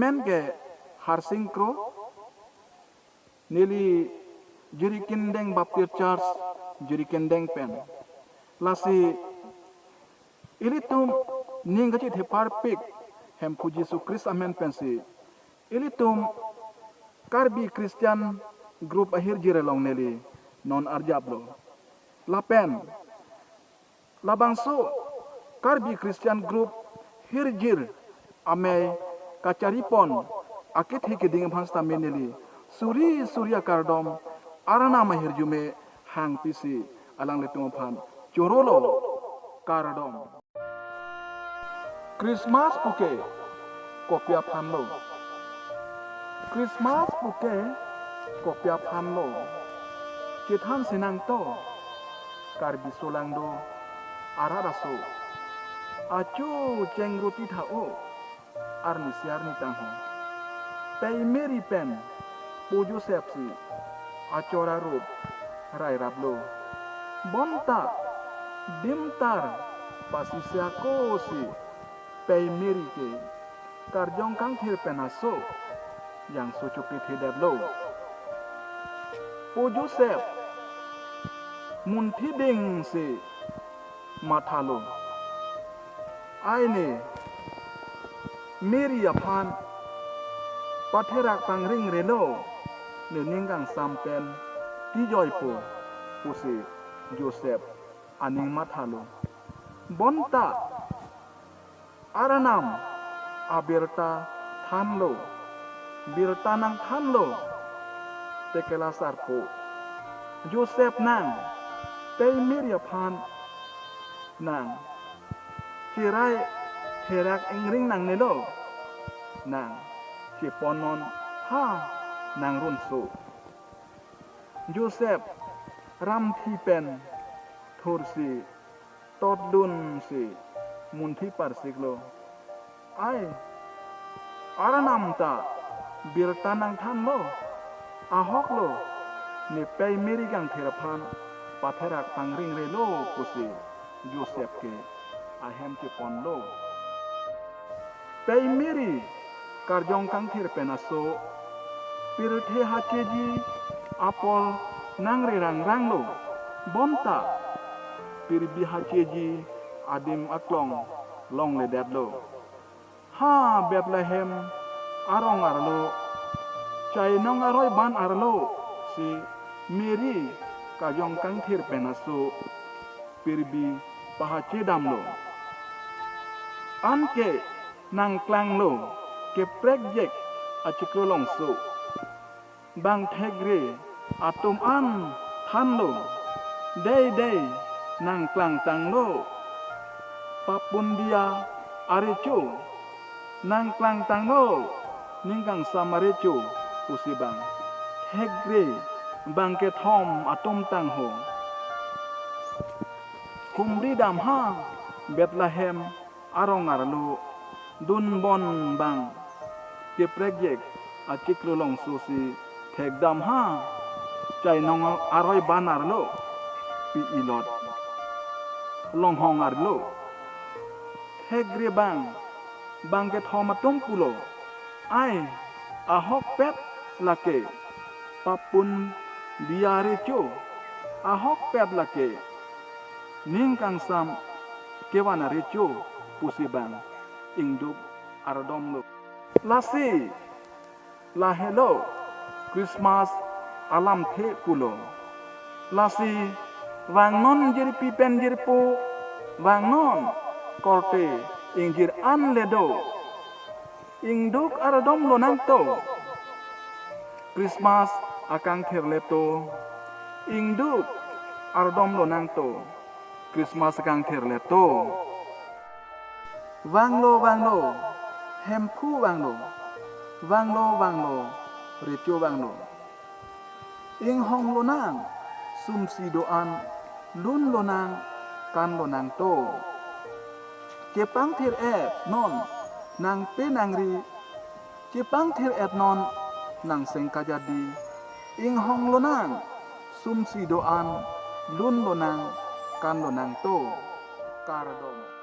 Amen ke harsingkro nili juri kendeng baptir Charles juri kendeng pen lasi ilitum ningachi thepar pik hem pu Jesu Christ amen pensi ilitum karbi Christian group ahir jire long neli non arjablo lapen labangso karbi Christian group hirjir ame kacaripon akit hikiding bhangsta meneli suri surya kardom arana mahir jume hang pisi alang letung phan chorolo kardom Christmas puke kopia phanlo Christmas puke kopia phanlo kithan sinang to karbi solangdo araraso acu cengruti thao arni siar ni tangho pei meri pen puju sepsi acora rup rai rablo bonta dimtar pasisya kosi pei meri ke karjong kang thir penaso yang sucupi thidablo puju sep munthi ding si mathalo aine meri aphan patherak pangring relo neninggang sampen tijoypo pusi Joseph aning mathalo bonta aranam abirta thanlo birtanang thanlo tekela sarpo Joseph nang pei meri aphan nang kirai therak engring nang nelo nang ciponon ha nang runso Joseph ram thi pen thursi todlun si munthi parsiklo ai aranam ta birtanang thanlo ahoklo ni pei meri gang theraphan patherak pangring relo kusi Joseph ke ahem ciponlo pei meri karjong kang thir penaso pirthe hacheji apol nangre rang lo bonta pirbi hacheji adim aklong long le dadlo ha Bethlehem arong arlo chai nong aroi ban arlo si Mary kajong kang thir penaso pirbi pahache damlo anke nang klang lo ke prejek achikro longso bang thegre atom an thanlo dei nang klang tanglo papundia arecho nang klang tanglo ninggang samarecho usibang thegre bangke thom atom tangho kumri dam ha Bethlehem arong arlo dun bon bang ke project achiklo long susi thegdam ha chai nong aroi banar lo pi ilot long hong arlo thegre bang ke thomatum pulo ai ahok pet lake papun diare cho ahok pet lake ningkang sam kewana recho pusibang ingduk aradom lo lasi la hello Christmas alam the pulo lasi wangnon jeri pipen jerpo wangnon korte ingjir an ledo ingduk aradom lo nangto Christmas akang therleto ingduk aradom lo nangto Christmas akang therleto wanglo hempu wanglo recho wanglo ing hong lo nang sumsi doan lun lo nang kan lo nang to kepang thir non nang pe nangri kepang thir non nang sengkajadi ing hong lo nang sumsi doan lun lo nang kan lo nang to karadom